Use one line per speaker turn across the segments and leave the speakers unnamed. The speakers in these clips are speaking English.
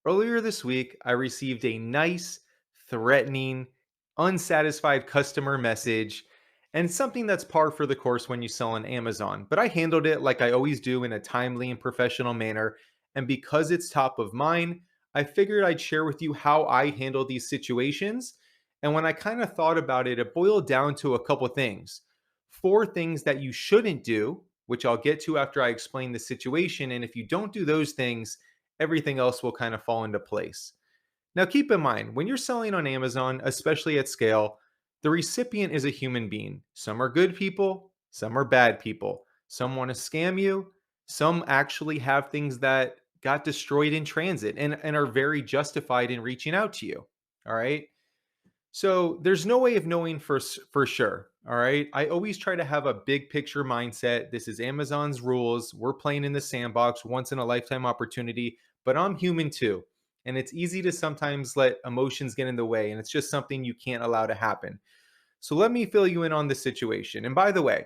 Earlier this week, I received a nice, threatening, unsatisfied customer message and something that's par for the course when you sell on Amazon. But I handled it like I always do in a timely and professional manner. And because it's top of mind, I figured I'd share with you how I handle these situations. And when I kind of thought about it, it boiled down to a couple things. Four things that you shouldn't do, which I'll get to after I explain the situation. And if you don't do those things, everything else will kind of fall into place. Now, keep in mind, when you're selling on Amazon, especially at scale, the recipient is a human being. Some are good people, some are bad people. Some want to scam you, some actually have things that got destroyed in transit and are very justified in reaching out to you. All right. So there's no way of knowing for sure. All right. I always try to have a big picture mindset. This is Amazon's rules. We're playing in the sandbox, once in a lifetime opportunity, but I'm human too. And it's easy to sometimes let emotions get in the way. And it's just something you can't allow to happen. So let me fill you in on the situation. And by the way,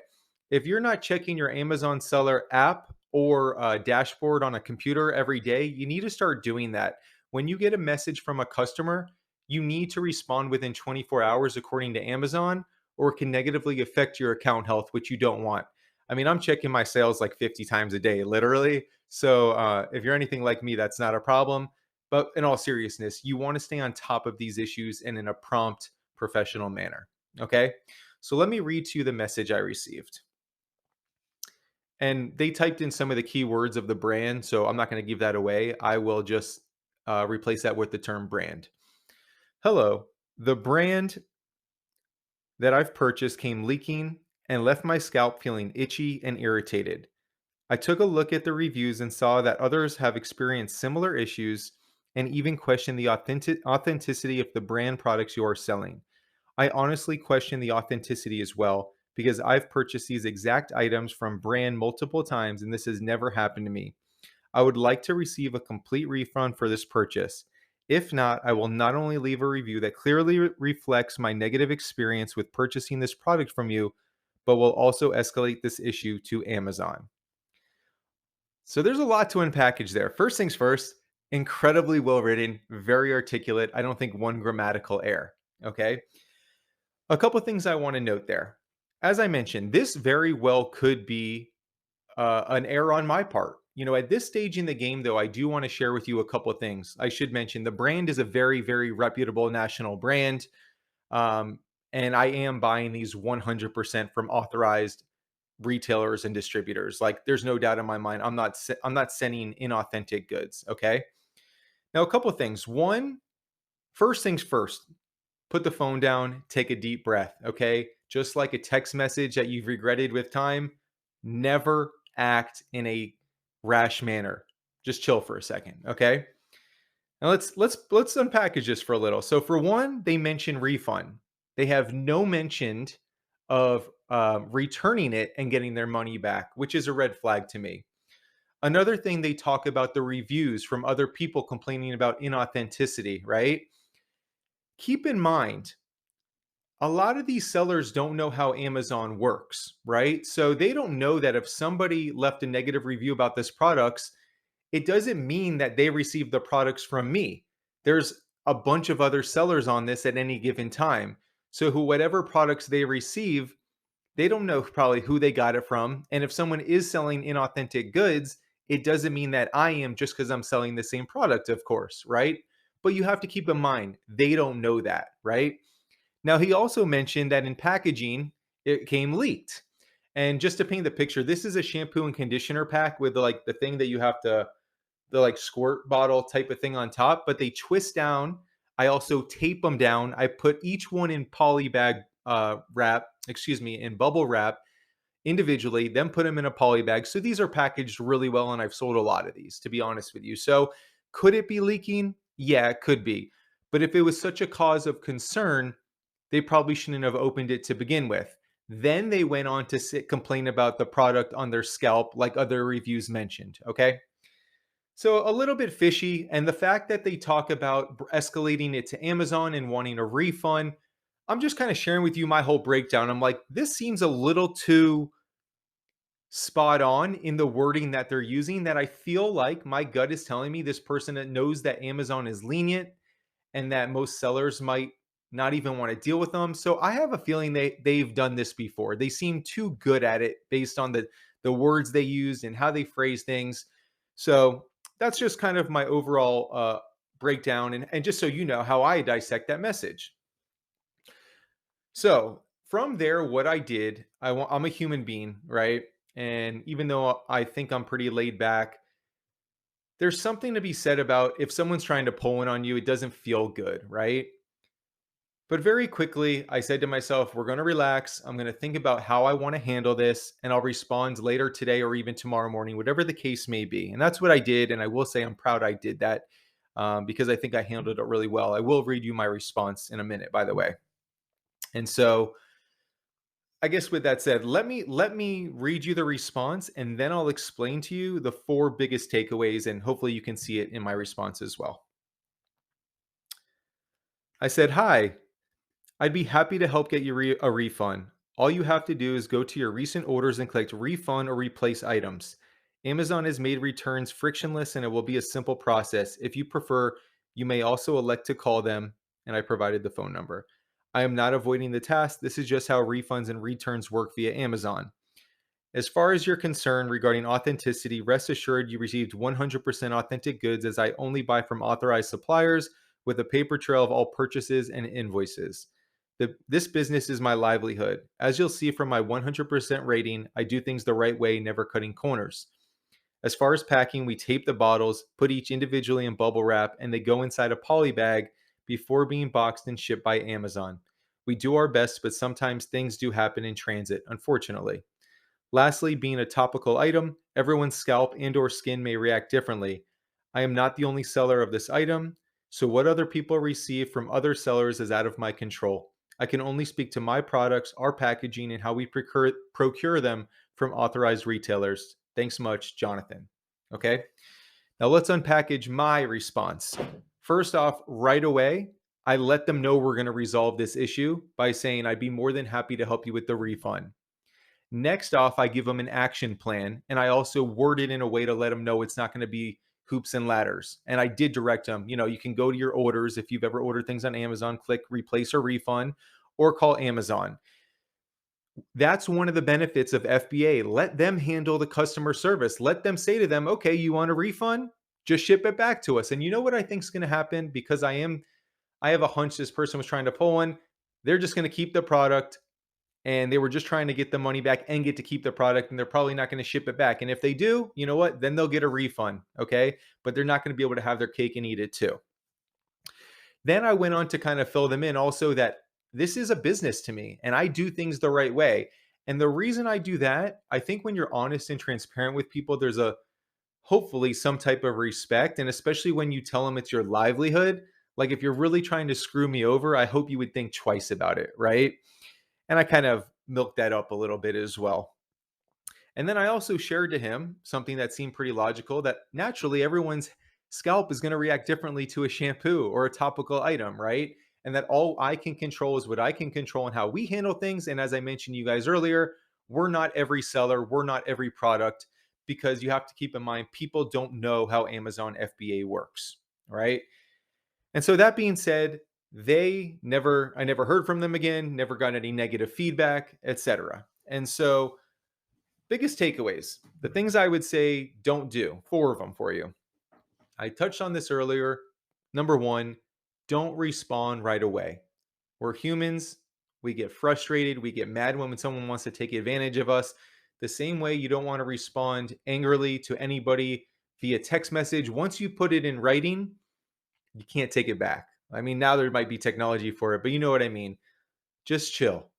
if you're not checking your Amazon seller app or dashboard on a computer every day, you need to start doing that. When you get a message from a customer, you need to respond within 24 hours according to Amazon, or it can negatively affect your account health, which you don't want. I mean, I'm checking my sales like 50 times a day, literally. So if you're anything like me, that's not a problem. But in all seriousness, you want to stay on top of these issues and in a prompt, professional manner. Okay. So let me read to you the message I received. And they typed in some of the keywords of the brand. So I'm not going to give that away. I will just replace that with the term brand. Hello. The brand that I've purchased came leaking and left my scalp feeling itchy and irritated. I took a look at the reviews and saw that others have experienced similar issues and even questioned the authenticity of the brand products you are selling. I honestly question the authenticity as well because I've purchased these exact items from brand multiple times and this has never happened to me. I would like to receive a complete refund for this purchase. If not, I will not only leave a review that clearly reflects my negative experience with purchasing this product from you, but will also escalate this issue to Amazon. So there's a lot to unpackage there. First things first, incredibly well written, very articulate. I don't think one grammatical error. Okay. A couple things I want to note there. As I mentioned, this very well could be an error on my part. You know, at this stage in the game, though, I do want to share with you a couple of things. I should mention the brand is a very, very reputable national brand. Um, and I am buying these 100% from authorized retailers and distributors. Like, there's no doubt in my mind. I'm not sending inauthentic goods. Okay. Now, a couple of things. One, first things first. Put the phone down, take a deep breath, okay? Just like a text message that you've regretted with time, never act in a rash manner. Just chill for a second, okay? Now let's unpackage this for a little. So for one, they mention refund. They have no mention of returning it and getting their money back, which is a red flag to me. Another thing, they talk about the reviews from other people complaining about inauthenticity, right? Keep in mind, a lot of these sellers don't know how Amazon works, right? So they don't know that if somebody left a negative review about this products, it doesn't mean that they received the products from me. There's a bunch of other sellers on this at any given time. So whatever products they receive, they don't know probably who they got it from. And if someone is selling inauthentic goods, it doesn't mean that I am just because I'm selling the same product, of course, right? But you have to keep in mind, they don't know that, right? Now, he also mentioned that in packaging, it came leaked. And just to paint the picture, this is a shampoo and conditioner pack with like the thing that you have to, the like squirt bottle type of thing on top, but they twist down. I also tape them down. I put each one in poly bag in bubble wrap individually, then put them in a poly bag. So these are packaged really well, and I've sold a lot of these, to be honest with you. So could it be leaking? Yeah, it could be. But if it was such a cause of concern, they probably shouldn't have opened it to begin with. Then they went on to complain about the product on their scalp, like other reviews mentioned. Okay. So a little bit fishy. And the fact that they talk about escalating it to Amazon and wanting a refund, I'm just kind of sharing with you my whole breakdown. I'm like, this seems a little too spot on in the wording that they're using that I feel like my gut is telling me this person that knows that Amazon is lenient and that most sellers might not even want to deal with them. So I have a feeling they've done this before. They seem too good at it based on the words they use and how they phrase things. So that's just kind of my overall breakdown, and just so you know how I dissect that message. So from there, what I did, I'm a human being, right? And even though I think I'm pretty laid back, there's something to be said about if someone's trying to pull one on you, it doesn't feel good, right? But very quickly, I said to myself, we're going to relax. I'm going to think about how I want to handle this, and I'll respond later today or even tomorrow morning, whatever the case may be. And that's what I did. And I will say I'm proud I did that because I think I handled it really well. I will read you my response in a minute, by the way. And so, I guess with that said, let me read you the response, and then I'll explain to you the four biggest takeaways, and hopefully you can see it in my response as well. I said, "Hi, I'd be happy to help get you a refund. All you have to do is go to your recent orders and click refund or replace items. Amazon has made returns frictionless and it will be a simple process. If you prefer, you may also elect to call them." And I provided the phone number. "I am not avoiding the task. This is just how refunds and returns work via Amazon. As far as you're concerned regarding authenticity, rest assured you received 100% authentic goods as I only buy from authorized suppliers with a paper trail of all purchases and invoices. This business is my livelihood. As you'll see from my 100% rating, I do things the right way, never cutting corners. As far as packing, we tape the bottles, put each individually in bubble wrap, and they go inside a poly bag before being boxed and shipped by Amazon. We do our best, but sometimes things do happen in transit, unfortunately. Lastly, being a topical item, everyone's scalp and or skin may react differently. I am not the only seller of this item, so what other people receive from other sellers is out of my control. I can only speak to my products, our packaging, and how we procure them from authorized retailers. Thanks much, Jonathan." Okay, now let's unpackage my response. First off, right away, I let them know we're going to resolve this issue by saying I'd be more than happy to help you with the refund. Next off, I give them an action plan, and I also word it in a way to let them know it's not going to be hoops and ladders. And I did direct them, you can go to your orders. If you've ever ordered things on Amazon, click replace or refund or call Amazon. That's one of the benefits of FBA. Let them handle the customer service. Let them say to them, "Okay, you want a refund? Just ship it back to us." And you know what I think is going to happen, because I have a hunch this person was trying to pull one. They're just going to keep the product, and they were just trying to get the money back and get to keep the product, and they're probably not going to ship it back. And if they do, you know what? Then they'll get a refund, okay? But they're not going to be able to have their cake and eat it too. Then I went on to kind of fill them in also that this is a business to me and I do things the right way. And the reason I do that, I think when you're honest and transparent with people, there's a hopefully some type of respect. And especially when you tell them it's your livelihood, like if you're really trying to screw me over, I hope you would think twice about it, right? And I kind of milked that up a little bit as well. And then I also shared to him something that seemed pretty logical, that naturally everyone's scalp is going to react differently to a shampoo or a topical item, right? And that all I can control is what I can control and how we handle things. And as I mentioned to you guys earlier, we're not every seller, we're not every product, because you have to keep in mind people don't know how Amazon FBA works, right? And so that being said, I never heard from them again, never got any negative feedback, etc. And so biggest takeaways, the things I would say don't do, four of them for you. I touched on this earlier. Number one, don't respond right away. We're humans. We get frustrated. We get mad when someone wants to take advantage of us. The same way you don't want to respond angrily to anybody via text message. Once you put it in writing, you can't take it back. I mean, now there might be technology for it, but you know what I mean. Just chill.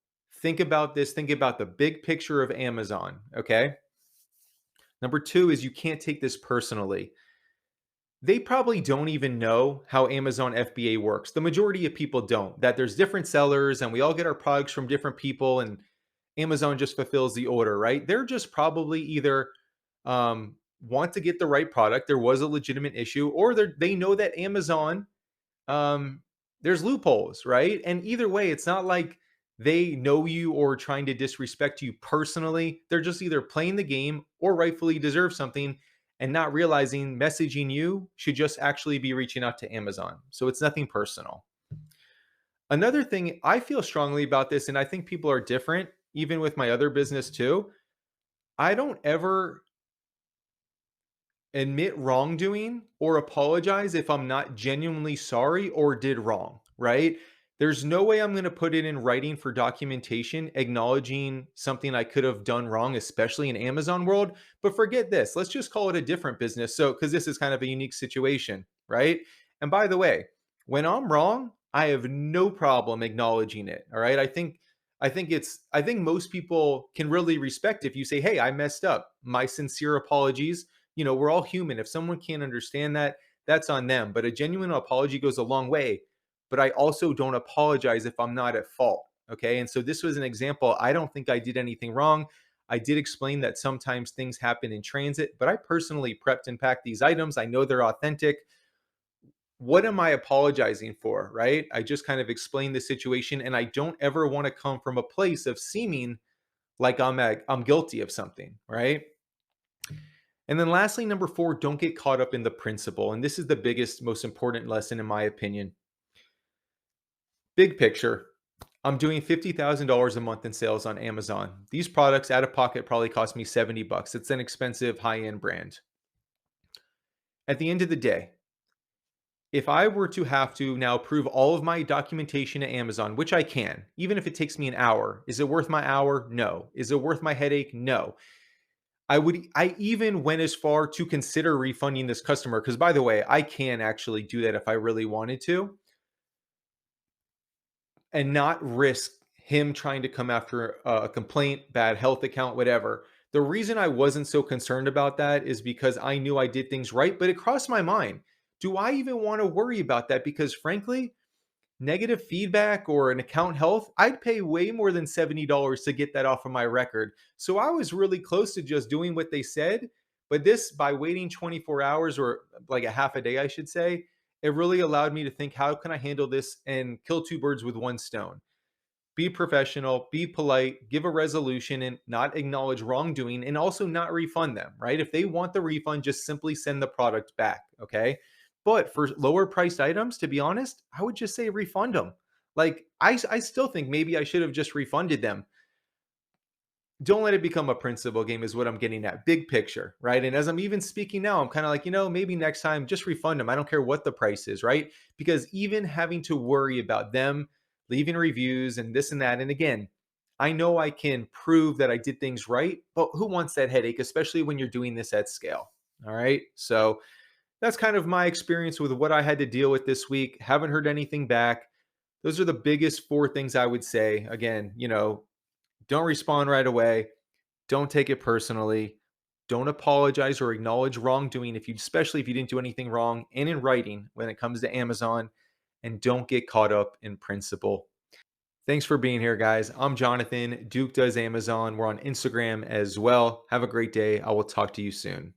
Think about this. Think about the big picture of Amazon. Okay. Number two is you can't take this personally. They probably don't even know how Amazon FBA works. The majority of people don't. That there's different sellers and we all get our products from different people and Amazon just fulfills the order, right? They're just probably either want to get the right product, there was a legitimate issue, or they know that Amazon, um, there's loopholes, right? And either way, it's not like they know you or trying to disrespect you personally. They're just either playing the game or rightfully deserve something and not realizing messaging you should just actually be reaching out to Amazon. So it's nothing personal. Another thing I feel strongly about this, and I think people are different, even with my other business too. I don't ever admit wrongdoing or apologize if I'm not genuinely sorry or did wrong, right? There's no way I'm going to put it in writing for documentation acknowledging something I could have done wrong, especially in Amazon world. But forget this. Let's just call it a different business. So, because this is kind of a unique situation, right? And by the way, when I'm wrong, I have no problem acknowledging it. All right. I think most people can really respect if you say, "Hey, I messed up. My sincere apologies." We're all human. If someone can't understand that, that's on them. But a genuine apology goes a long way. But I also don't apologize if I'm not at fault. Okay. And so this was an example. I don't think I did anything wrong. I did explain that sometimes things happen in transit, but I personally prepped and packed these items. I know they're authentic. What am I apologizing for? Right. I just kind of explained the situation, and I don't ever want to come from a place of seeming like I'm guilty of something. Right. And then lastly, number four, don't get caught up in the principle. And this is the biggest, most important lesson, in my opinion. Big picture, I'm doing $50,000 a month in sales on Amazon. These products out of pocket probably cost me 70 bucks. It's an expensive high end brand. At the end of the day, if I were to have to now prove all of my documentation to Amazon, which I can, even if it takes me an hour, is it worth my hour? No. Is it worth my headache? No. I even went as far to consider refunding this customer, because by the way, I can actually do that if I really wanted to, and not risk him trying to come after a complaint, bad health account, whatever. The reason I wasn't so concerned about that is because I knew I did things right, but it crossed my mind. Do I even want to worry about that? Because frankly, negative feedback or an account health, I'd pay way more than $70 to get that off of my record. So I was really close to just doing what they said. But this, by waiting 24 hours or like a half a day, I should say, it really allowed me to think, how can I handle this and kill two birds with one stone? Be professional, be polite, give a resolution, and not acknowledge wrongdoing, and also not refund them, right? If they want the refund, just simply send the product back, okay? But for lower priced items, to be honest, I would just say refund them. Like, I still think maybe I should have just refunded them. Don't let it become a principal game, is what I'm getting at. Big picture, right? And as I'm even speaking now, I'm kind of like, maybe next time just refund them. I don't care what the price is, right? Because even having to worry about them leaving reviews and this and that, and again, I know I can prove that I did things right, but who wants that headache, especially when you're doing this at scale? All right. So that's kind of my experience with what I had to deal with this week. Haven't heard anything back. Those are the biggest four things I would say. Again, don't respond right away. Don't take it personally. Don't apologize or acknowledge wrongdoing, especially if you didn't do anything wrong, and in writing when it comes to Amazon. And don't get caught up in principle. Thanks for being here, guys. I'm Jonathan. Duke does Amazon. We're on Instagram as well. Have a great day. I will talk to you soon.